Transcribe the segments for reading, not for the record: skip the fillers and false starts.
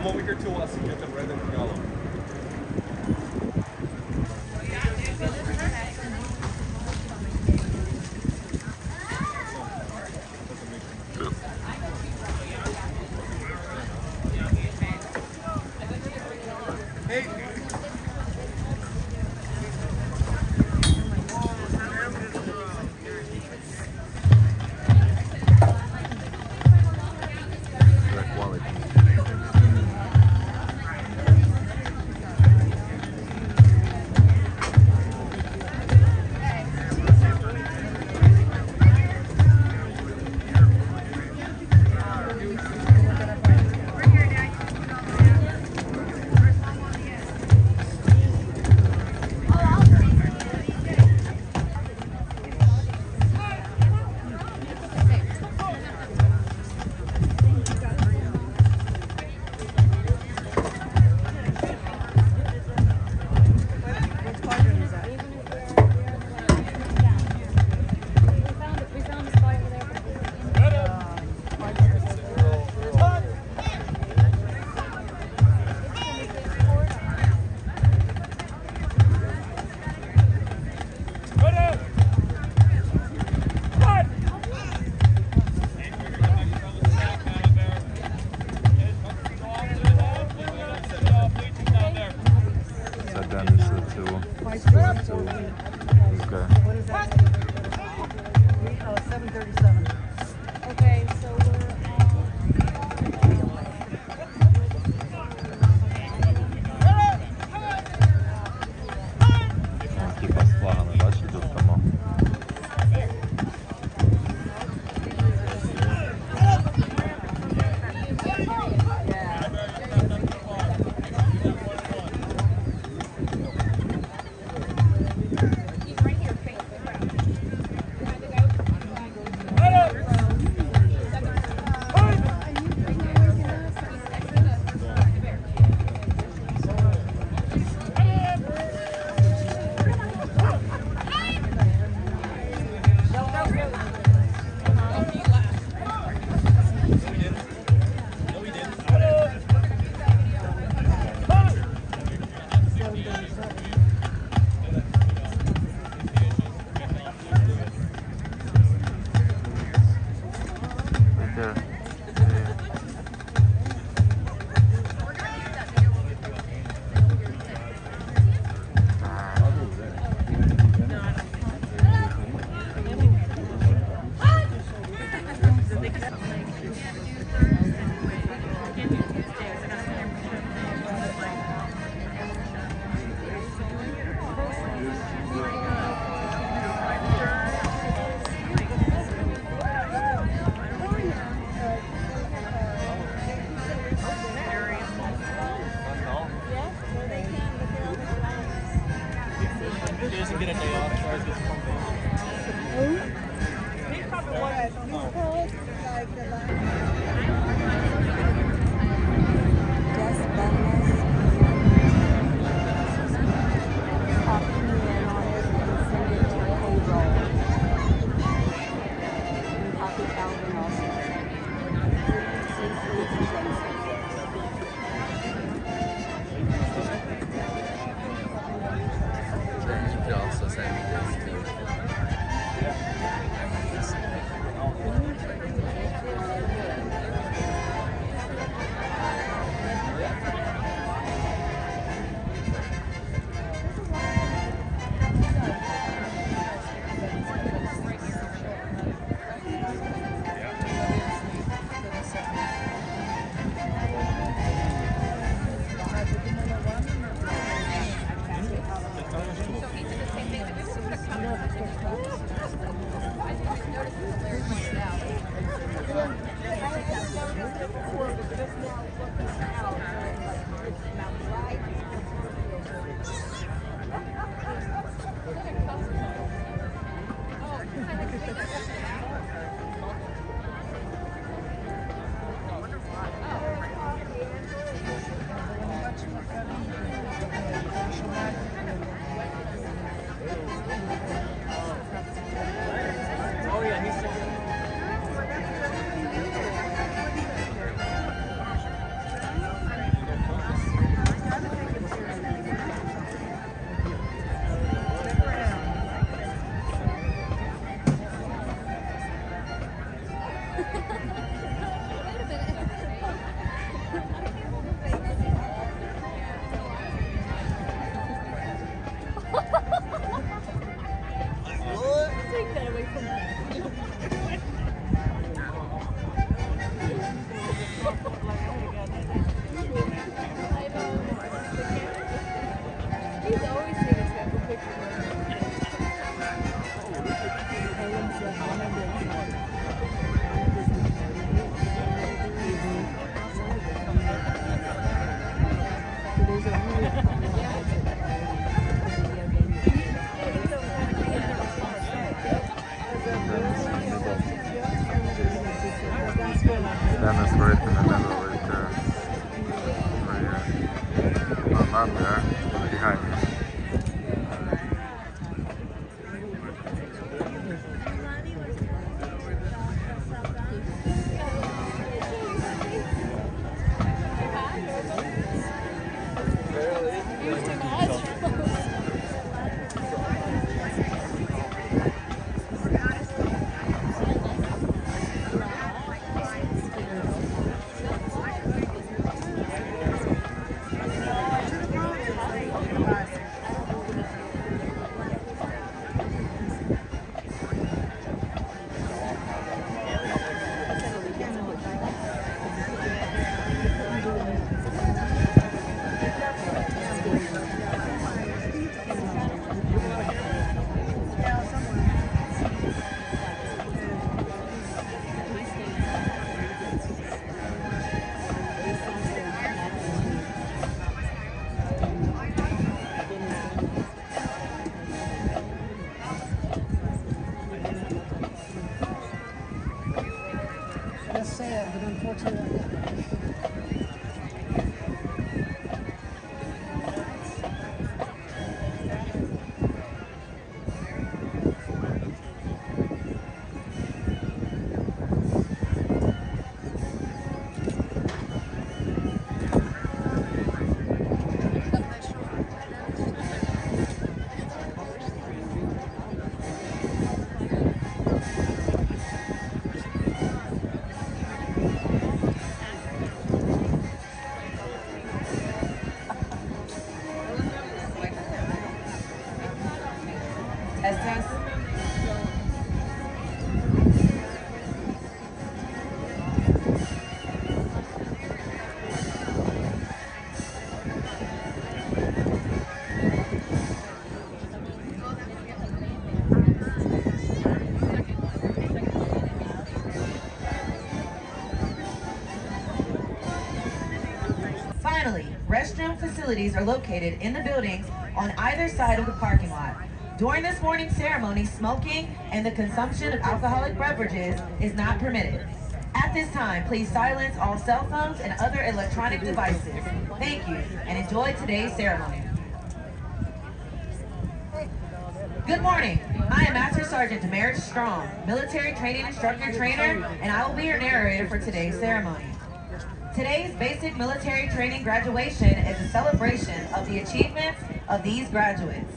come over here to us and get them red and yellow. there, but unfortunately Test. Finally, restroom facilities are located in the buildings on either side of the parking lot. During this morning's ceremony, smoking and the consumption of alcoholic beverages is not permitted. At this time, please silence all cell phones and other electronic devices. Thank you, and enjoy today's ceremony. Good morning. I am Master Sergeant Damaris Strong, military training instructor trainer, and I will be your narrator for today's ceremony. Today's basic military training graduation is a celebration of the achievements of these graduates.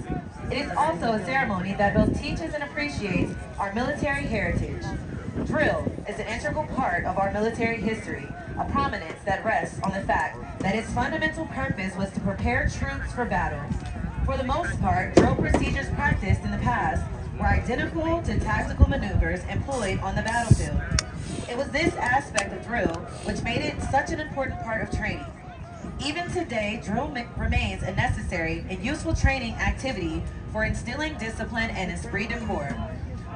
It is also a ceremony that both teaches and appreciates our military heritage. Drill is an integral part of our military history, a prominence that rests on the fact that its fundamental purpose was to prepare troops for battle. For the most part, drill procedures practiced in the past were identical to tactical maneuvers employed on the battlefield. It was this aspect of drill which made it such an important part of training. Even today, drill remains a necessary and useful training activity for instilling discipline and esprit de corps.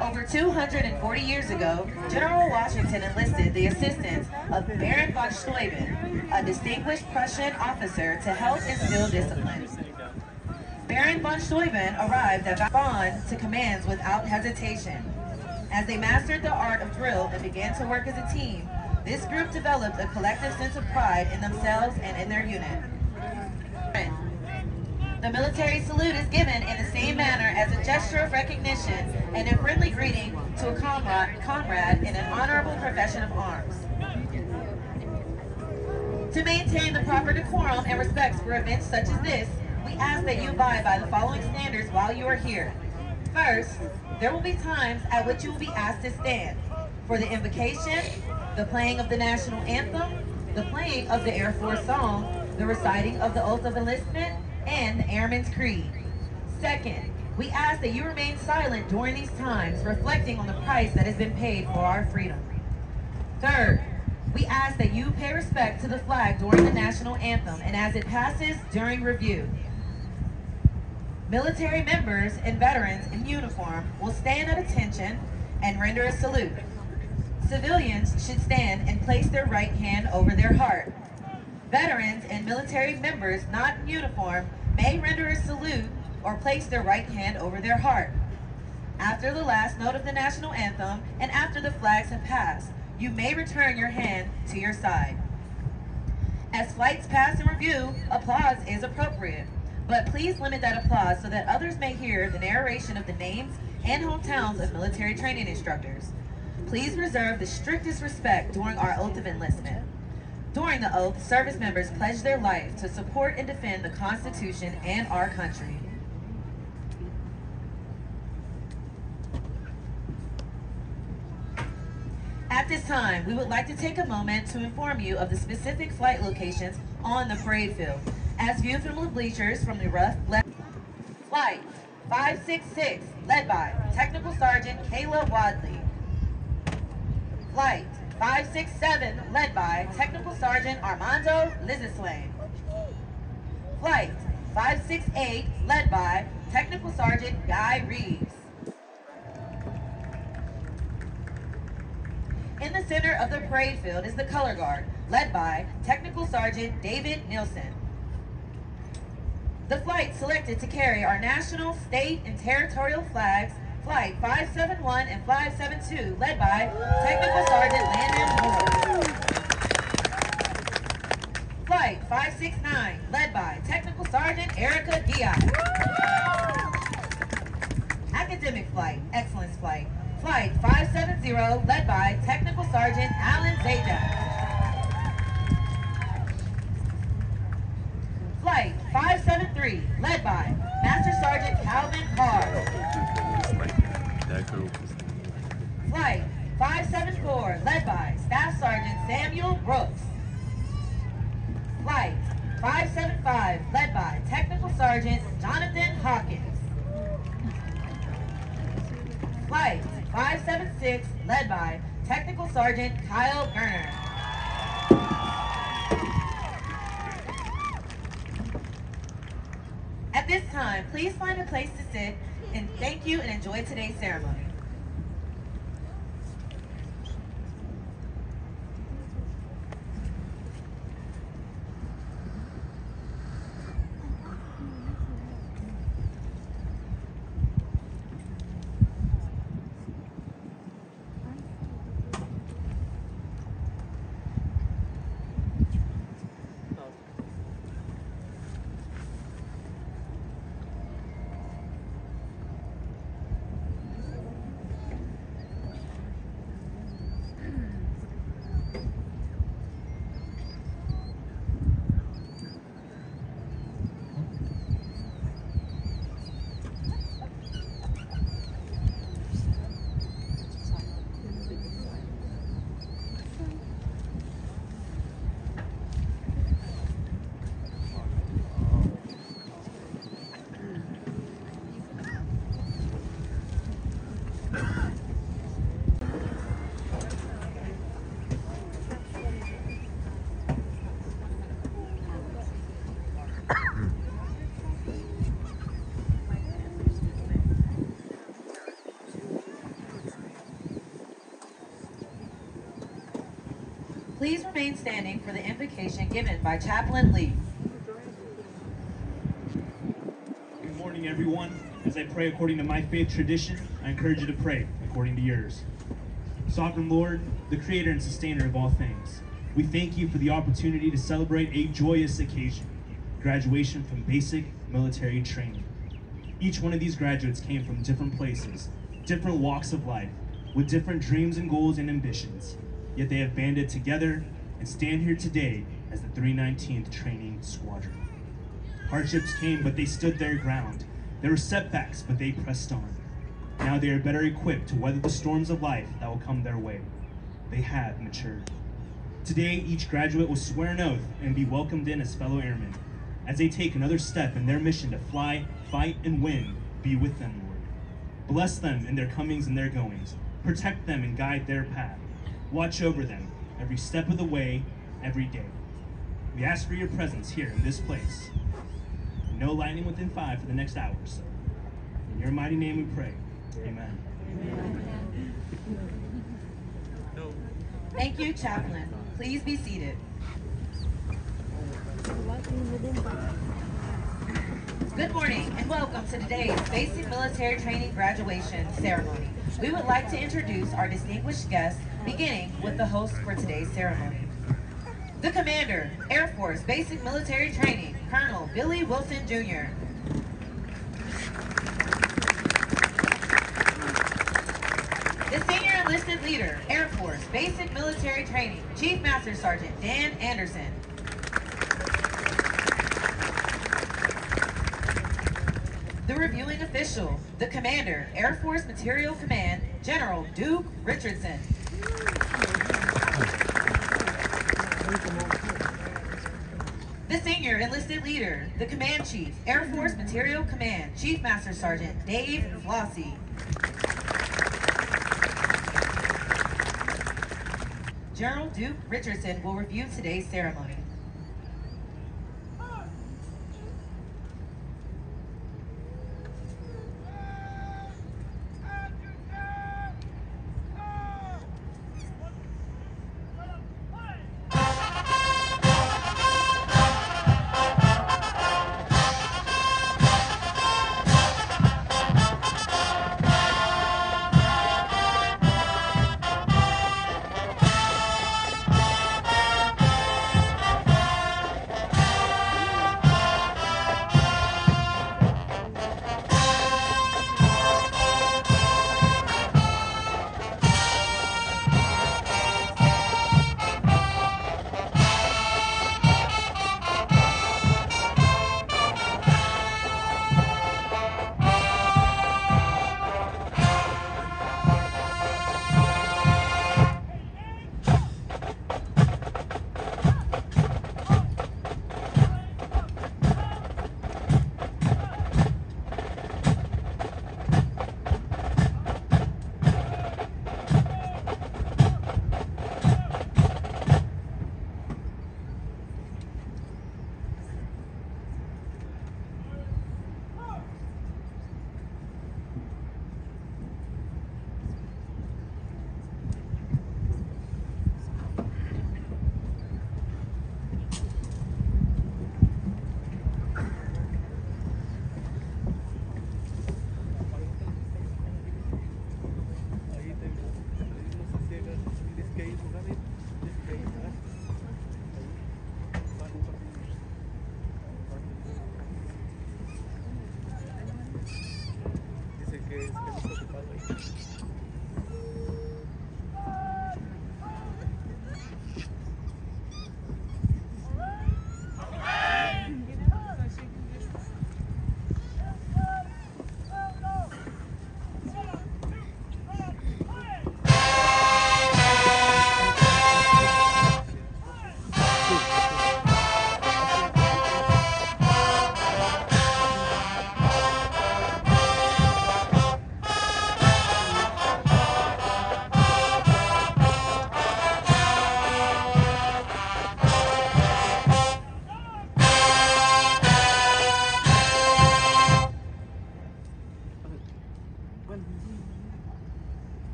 Over 240 years ago, General Washington enlisted the assistance of Baron von Steuben, a distinguished Prussian officer, to help instill discipline. Baron von Steuben arrived at Bonn to commands without hesitation. As they mastered the art of drill and began to work as a team, this group developed a collective sense of pride in themselves and in their unit. The military salute is given in the same manner as a gesture of recognition and a friendly greeting to a comrade in an honorable profession of arms. To maintain the proper decorum and respect for events such as this, we ask that you abide by the following standards while you are here. First, there will be times at which you will be asked to stand for the invocation, the playing of the national anthem, the playing of the Air Force song, the reciting of the oath of enlistment, and the Airman's Creed. Second, we ask that you remain silent during these times, reflecting on the price that has been paid for our freedom. Third, we ask that you pay respect to the flag during the national anthem and as it passes during review. Military members and veterans in uniform will stand at attention and render a salute. Civilians should stand and place their right hand over their heart. Veterans and military members not in uniform may render a salute or place their right hand over their heart. After the last note of the national anthem and after the flags have passed, you may return your hand to your side. As flights pass in review, applause is appropriate, but please limit that applause so that others may hear the narration of the names and hometowns of military training instructors. Please reserve the strictest respect during our oath of enlistment. During the oath, service members pledge their life to support and defend the Constitution and our country. At this time, we would like to take a moment to inform you of the specific flight locations on the parade field. As viewed from the bleachers from the left, Flight 566, led by Technical Sergeant Kayla Wadley. Flight 567, led by Technical Sergeant Armando Liziswain. Flight 568, led by Technical Sergeant Guy Reeves. In the center of the parade field is the color guard, led by Technical Sergeant David Nielsen. The flight selected to carry our national, state, and territorial flags, Flight 571 and 572, led by Technical Sergeant Landon Moore. Flight 569, led by Technical Sergeant Erica Diaz. Academic Flight, Excellence Flight. Flight 570, led by Technical Sergeant Alan Zajac. Flight 573, led by Master Sergeant Calvin Carr. Flight 574, led by Staff Sergeant Samuel Brooks. Flight 575, led by Technical Sergeant Jonathan Hawkins. Flight 576, led by Technical Sergeant Kyle Gerner. At this time, please find a place to sit, and thank you and enjoy today's ceremony. Please remain standing for the invocation given by Chaplain Lee. Good morning, everyone. As I pray according to my faith tradition, I encourage you to pray according to yours. Sovereign Lord, the creator and sustainer of all things, we thank you for the opportunity to celebrate a joyous occasion, graduation from basic military training. Each one of these graduates came from different places, different walks of life, with different dreams and goals and ambitions. Yet they have banded together and stand here today as the 319th Training Squadron. Hardships came, but they stood their ground. There were setbacks, but they pressed on. Now they are better equipped to weather the storms of life that will come their way. They have matured. Today, each graduate will swear an oath and be welcomed in as fellow airmen. As they take another step in their mission to fly, fight, and win, be with them, Lord. Bless them in their comings and their goings. Protect them and guide their path. Watch over them every step of the way, every day. We ask for your presence here in this place. No lightning within 5 for the next hour or so. In your mighty name we pray. Amen. Thank you, Chaplain. Please be seated. Good morning and welcome to today's Basic Military Training Graduation Ceremony. We would like to introduce our distinguished guests, beginning with the host for today's ceremony. The Commander, Air Force Basic Military Training, Colonel Billy Wilson, Jr. The Senior Enlisted Leader, Air Force Basic Military Training, Chief Master Sergeant Dan Anderson. The Reviewing Official, the Commander, Air Force Material Command, General Duke Richardson. The Senior Enlisted Leader, the Command Chief, Air Force Material Command, Chief Master Sergeant Dave Flossie. General Duke Richardson will review today's ceremony.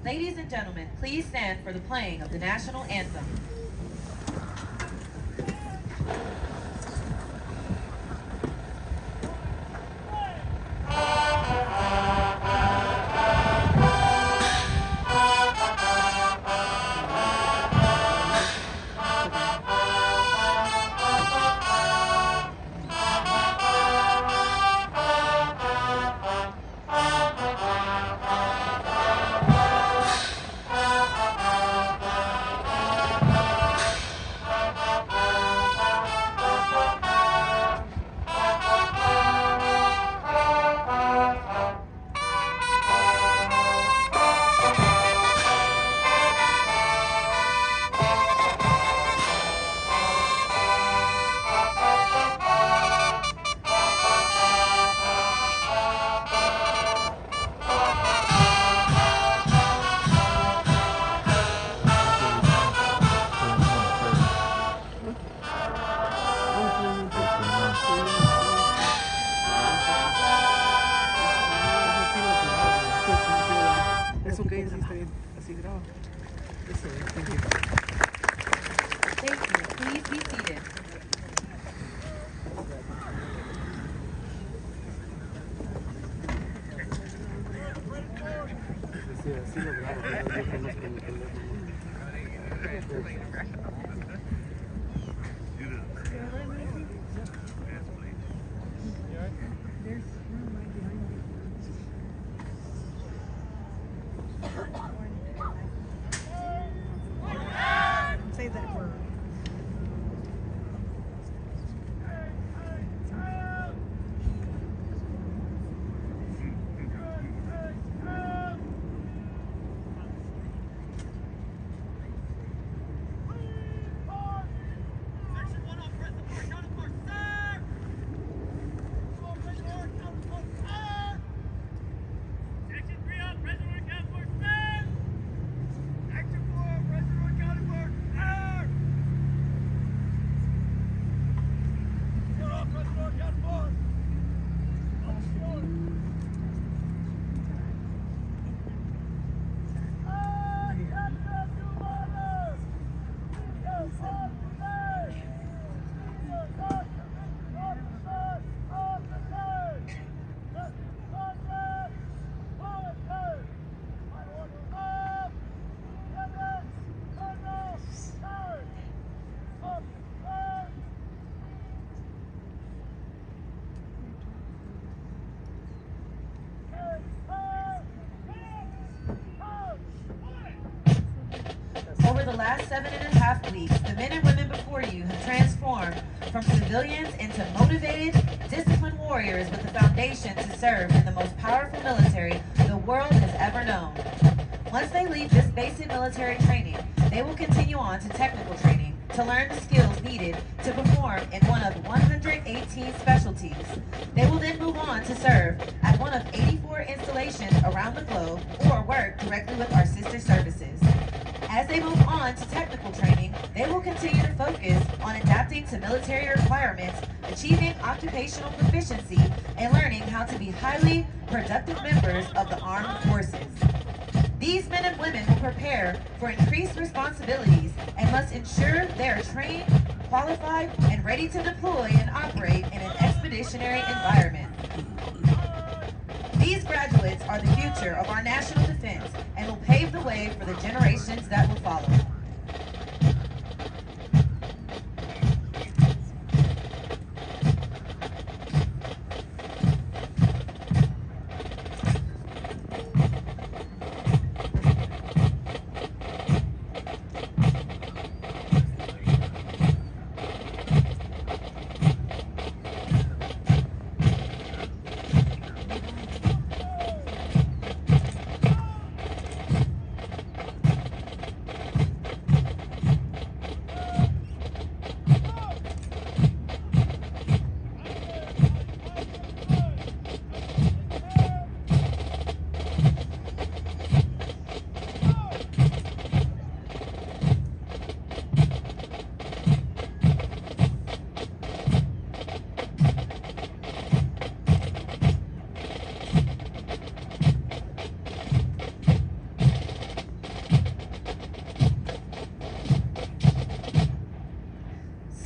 Ladies and gentlemen, please stand for the playing of the national anthem. Thank you. Please be seated. Say that word. Over the last 7.5 weeks, the men and women before you have transformed from civilians into motivated, disciplined warriors with the foundation to serve in the most powerful military the world has ever known. Once they leave this basic military training, they will continue on to technical training to learn the skills needed to perform in one of 118 specialties. They will then move on to serve at one of 84 installations around the globe or work directly with our sister services. As they move on to technical training, they will continue to focus on adapting to military requirements, achieving occupational proficiency, and learning how to be highly productive members of the armed forces. These men and women will prepare for increased responsibilities and must ensure they are trained, qualified, and ready to deploy and operate in an expeditionary environment. These graduates are the future of our national defense and will pave the way for the generations that will follow.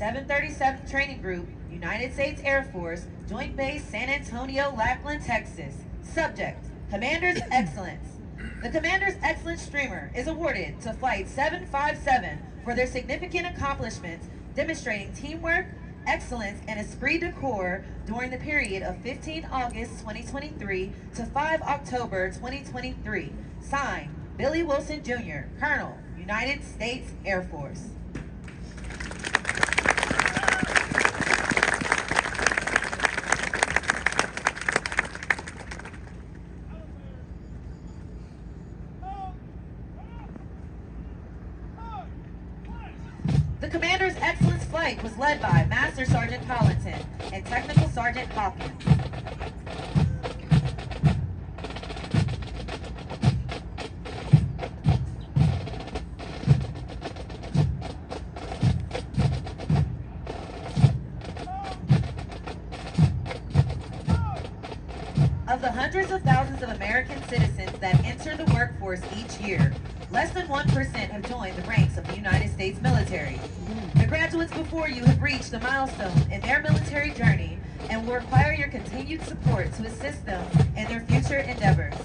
737 Training Group, United States Air Force, Joint Base San Antonio, Lackland, Texas. Subject, Commander's Excellence. The Commander's Excellence Streamer is awarded to Flight 757 for their significant accomplishments demonstrating teamwork, excellence, and esprit de corps during the period of 15 August 2023 to 5 October 2023. Signed, Billy Wilson Jr., Colonel, United States Air Force. The Commander's Excellence Flight was led by Master Sergeant Collinson and Technical Sergeant Hawkins. Of the hundreds of thousands of American citizens that enter the workforce each year, less than 1% have joined the ranks of the United States military. The graduates before you have reached a milestone in their military journey and will require your continued support to assist them in their future endeavors.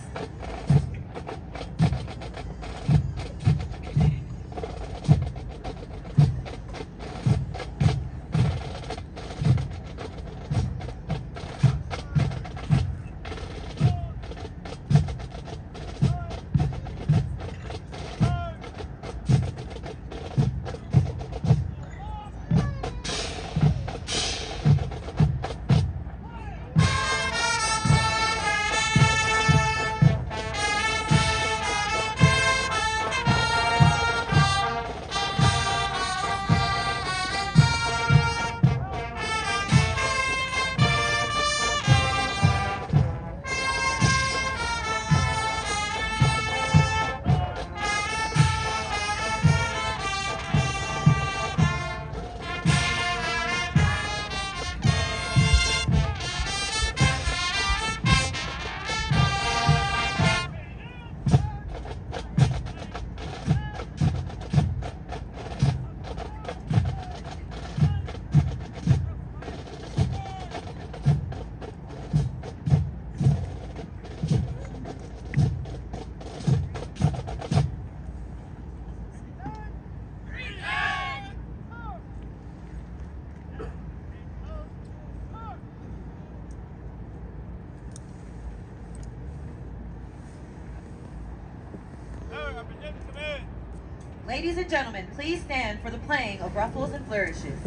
Ladies and gentlemen, please stand for the playing of ruffles and flourishes.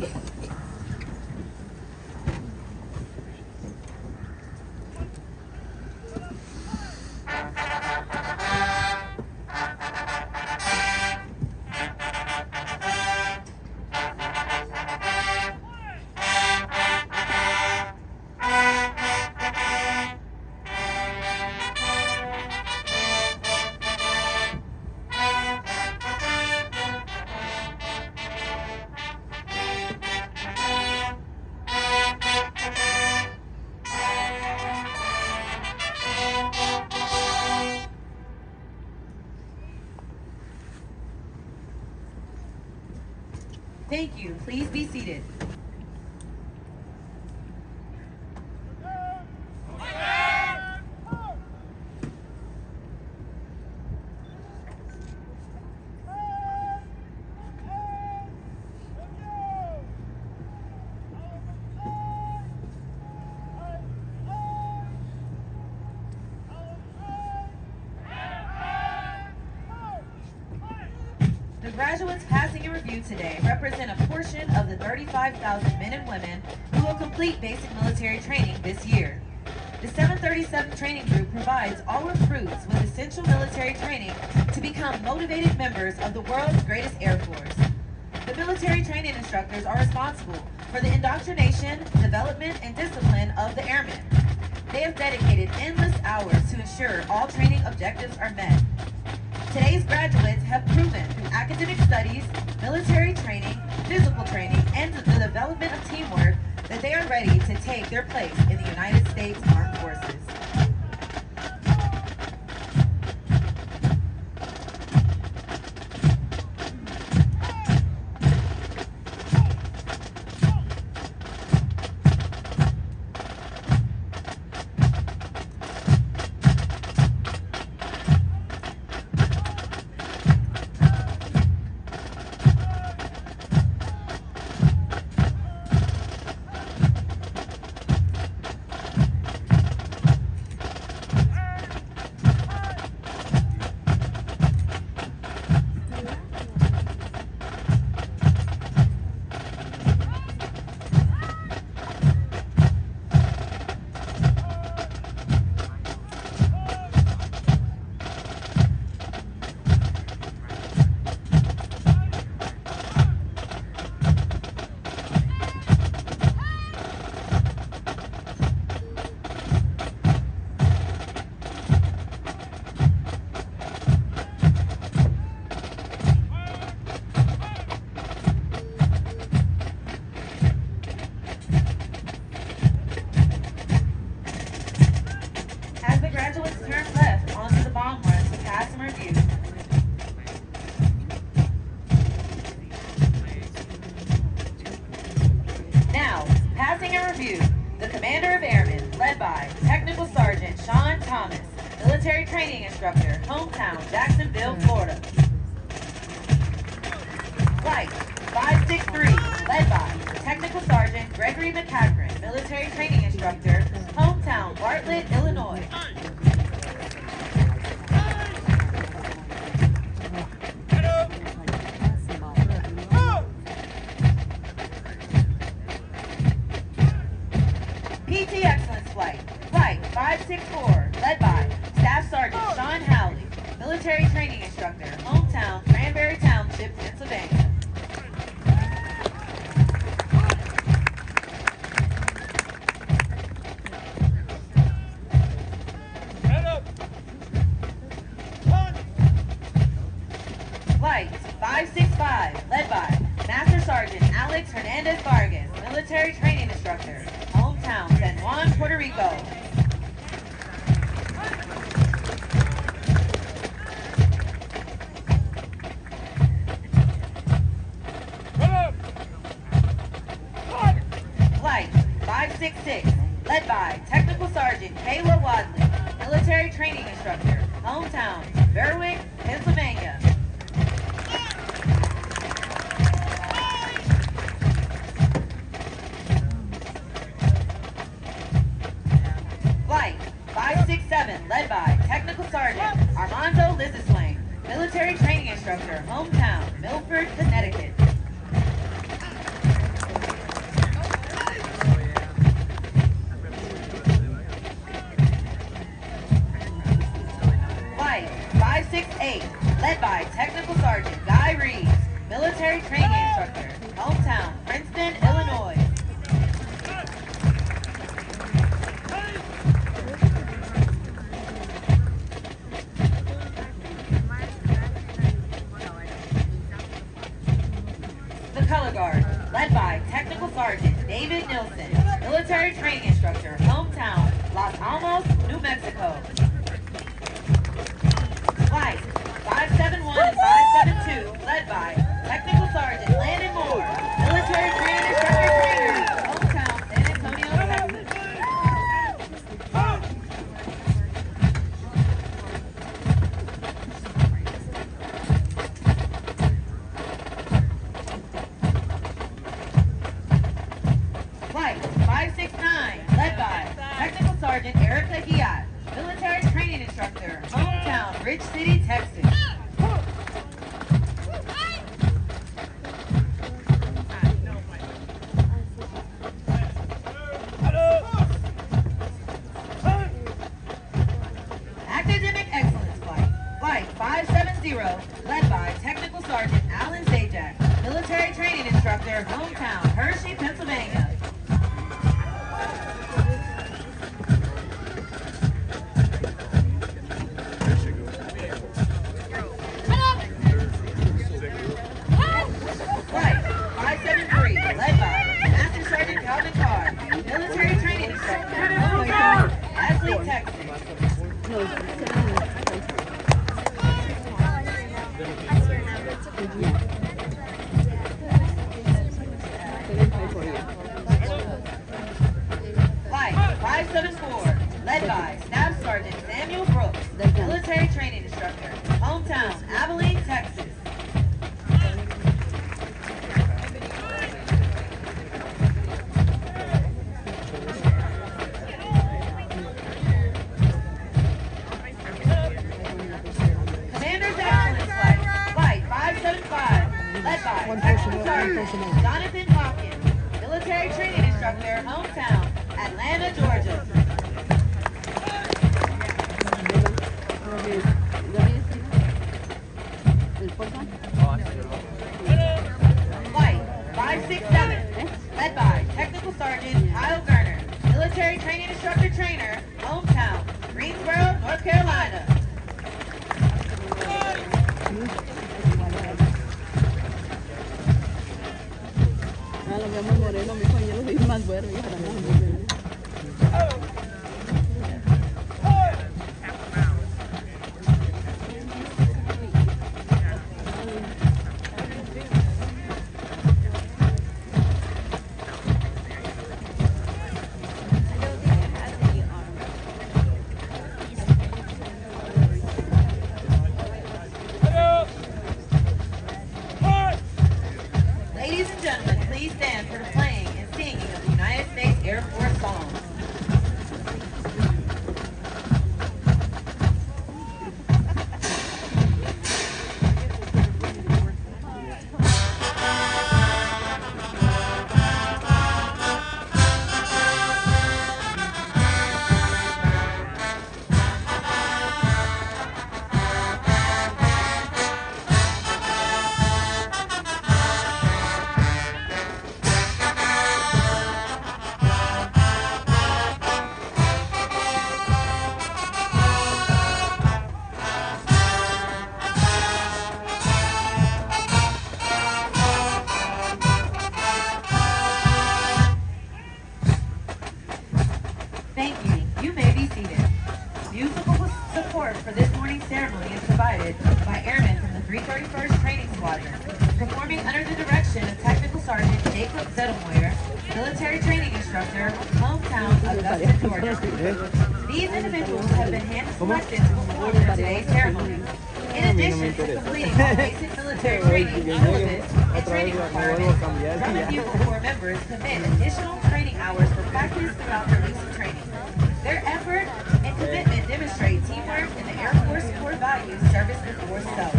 Thank you. Please be seated. The graduates passing in review today represent a portion of the 35,000 men and women who will complete basic military training this year. The 737 Training Group provides all recruits with essential military training to become motivated members of the world's greatest Air Force. The military training instructors are responsible for the indoctrination, development, and discipline of the airmen. They have dedicated endless hours to ensure all training objectives are met. Today's graduates have proven through academic studies, military training, physical training, and the development of teamwork that they are ready to take their place in the United States Armed Forces. led by Technical Sergeant Sean Thomas, military training instructor, hometown Jacksonville, Florida. Flight 563, led by Technical Sergeant Gregory McCaffrey, military training instructor, hometown Bartlett, Illinois. PT Excellence Flight 564, led by Staff Sergeant Sean Howley, military training instructor, hometown Cranberry Township, Pennsylvania. Flight 565, led by Master Sergeant Alex Hernandez Vargas, military training instructor, hometown San Juan, Puerto Rico. Flight 566, led by Technical Sergeant Kayla Wadley, military training instructor, hometown Berwick, Pennsylvania. Flight 567, led by Technical Sergeant Armando Liziswain, military training instructor, hometown Milford, Connecticut. Flight 568, led by Technical Sergeant Guy Reeves, military training instructor, hometown Princeton, Illinois. The Color Guard, led by Technical Sergeant David Nilsson, military training instructor, hometown Los Alamos, New Mexico. Flight 571 and 572, led by Technical Sergeant Landon Moore, military training instructor trainer, hometown San Antonio, Texas. Flight 569, led by Technical Sergeant Erica Giat, military training instructor, hometown Ridge City, Texas. Academic Excellence Flight 570, led by Technical Sergeant Alan Zajac, military training instructor, hometown Hershey, Pennsylvania. Flight 573, led by Master Sergeant Calvin Carr, military training instructor, hometown Asley, Texas. Flight 574, led by Staff Sergeant Samuel Brooks, military training instructor, hometown Abilene, Texas. Commander's Excellence Flight 575, led by Technical Sergeant Jonathan Hawkins, military training instructor, hometown Atlanta, Georgia. Flight 567, led by Technical Sergeant Kyle Garner, military training instructor trainer, hometown Greensboro, North Carolina. please stand for the playing and singing of the United States Air Force song. Thank you. You may be seated. Musical support for this morning's ceremony is provided by airmen from the 331st Training Squadron, performing under the direction of Technical Sergeant Jacob Zedelmoyer, military training instructor, hometown of Augusta, Georgia. These individuals have been hand-selected to perform for today's ceremony. In addition to completing all basic military training syllabus and training requirements, some of you Corps members commit additional training hours for practice throughout their weeks of training. Their effort and commitment demonstrate teamwork and the Air Force core values service before self.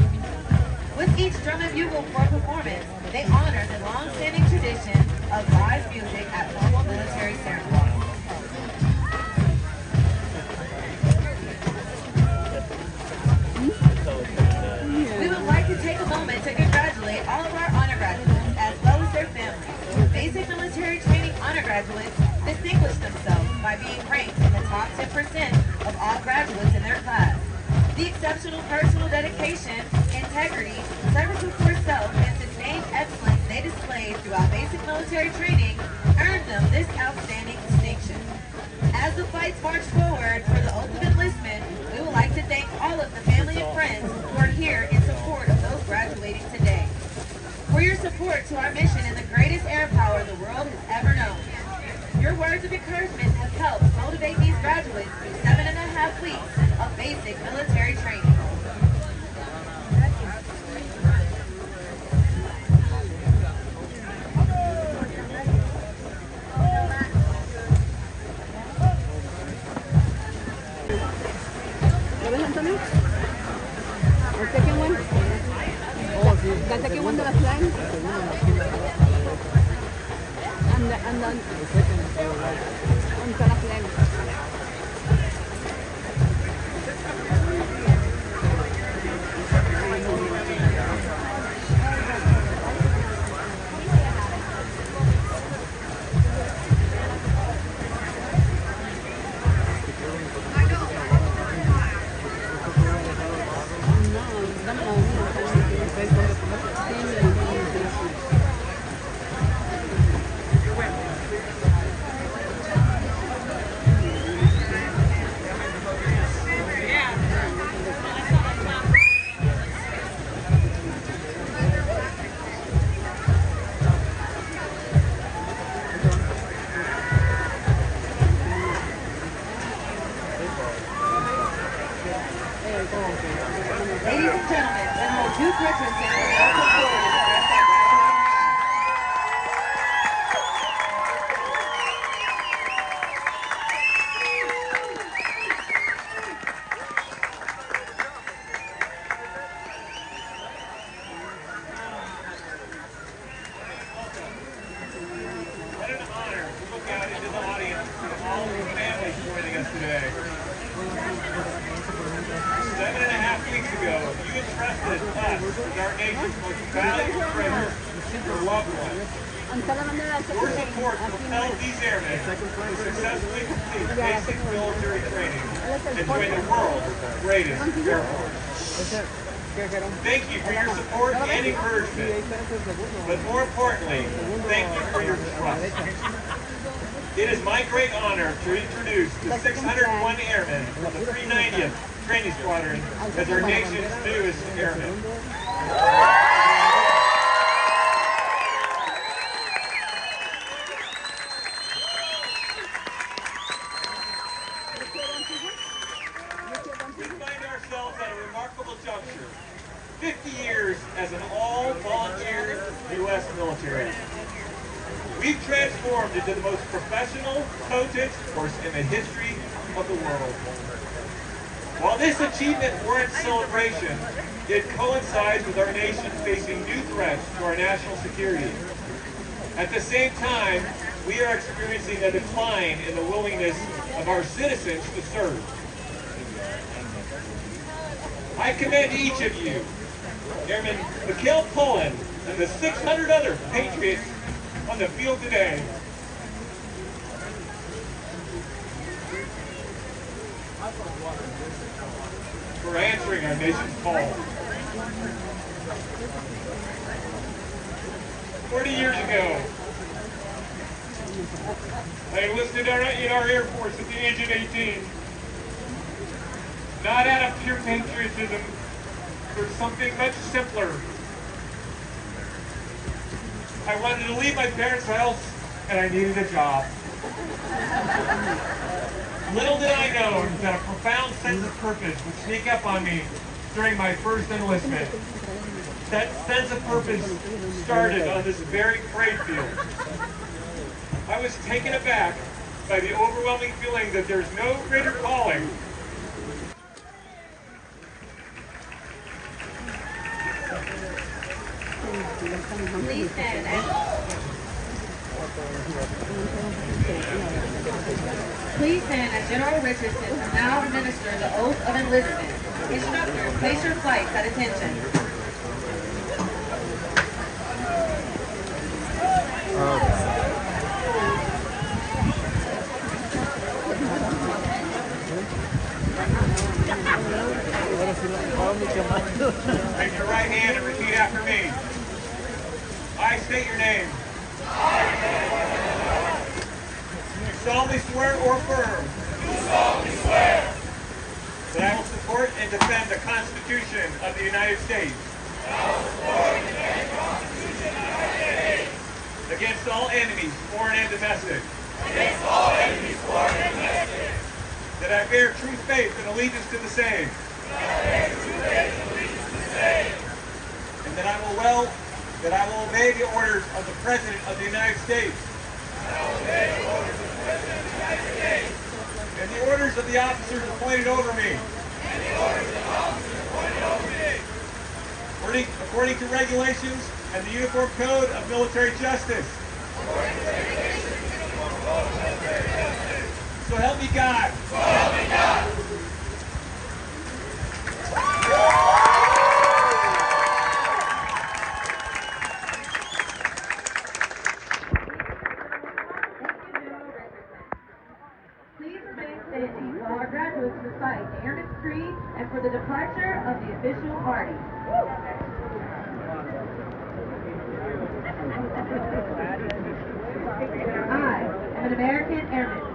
With each drum and bugle corps performance, they honor the long-standing tradition of live music at formal military ceremonies. We would like to take a moment to congratulate all of our honor graduates as well as their families. Basic military training honor graduates distinguish themselves by being ranked in the top 10% of all graduates in their class. The exceptional personal dedication, integrity, service before self, and sustained excellence they displayed throughout basic military training earned them this outstanding distinction. As the fights march forward for the oath of enlistment, we would like to thank all of the family and friends who are here in support of those graduating today. For your support to our mission in the greatest air power the world has ever known. Your words of encouragement have helped motivate these graduates through 7.5 weeks of basic military training. ¿Lo ves, Antonio? ¿El second one? The second one, the last line? And then on the last line. Ladies and gentlemen, General Duke Richardson will now come forward and address our graduating. What an honor to look out into the audience and all of the families joining us today. 7.5 weeks ago, you entrusted us as our nation's most valued treasure, your loved ones. Your support propelled these airmen to successfully complete basic military training and join the world's greatest Air Force. Thank you for your support and encouragement, but more importantly, thank you for your trust. It is my great honor to introduce the 601 Airmen of the 390th Training Squadron as our nation's newest airmen. We find ourselves at a remarkable juncture. 50 years as an all-volunteer U.S. military. We've transformed into the most professional, potent force in the history of the world. While this achievement warrants celebration, it coincides with our nation facing new threats to our national security. At the same time, we are experiencing a decline in the willingness of our citizens to serve. I commend each of you, Airman Mikhail Pullen and the 600 other patriots on the field today. For answering our nation's call. 40 years ago, I enlisted in our Air Force at the age of 18. Not out of pure patriotism, for something much simpler. I wanted to leave my parents' house, and I needed a job. Little did I know that a profound sense of purpose would sneak up on me during my first enlistment. That sense of purpose started on this very parade field. I was taken aback by the overwhelming feeling that there's no greater calling Please stand. Please stand as General Richardson will now administer the oath of enlistment. Instructors, place your flights at attention. Raise your right hand and repeat after me. I state your name. Do solemnly swear or affirm that I will support and defend the Constitution of the United States against all enemies, foreign and domestic. That I bear true faith and allegiance to the same. And that I will obey the orders of the President of the United States. And the orders of the officers appointed over me. According to regulations and the Uniform Code of Military Justice. So help me God. Please remain standing while our graduates recite the Airman's Creed and for the departure of the official party. I am an American airman.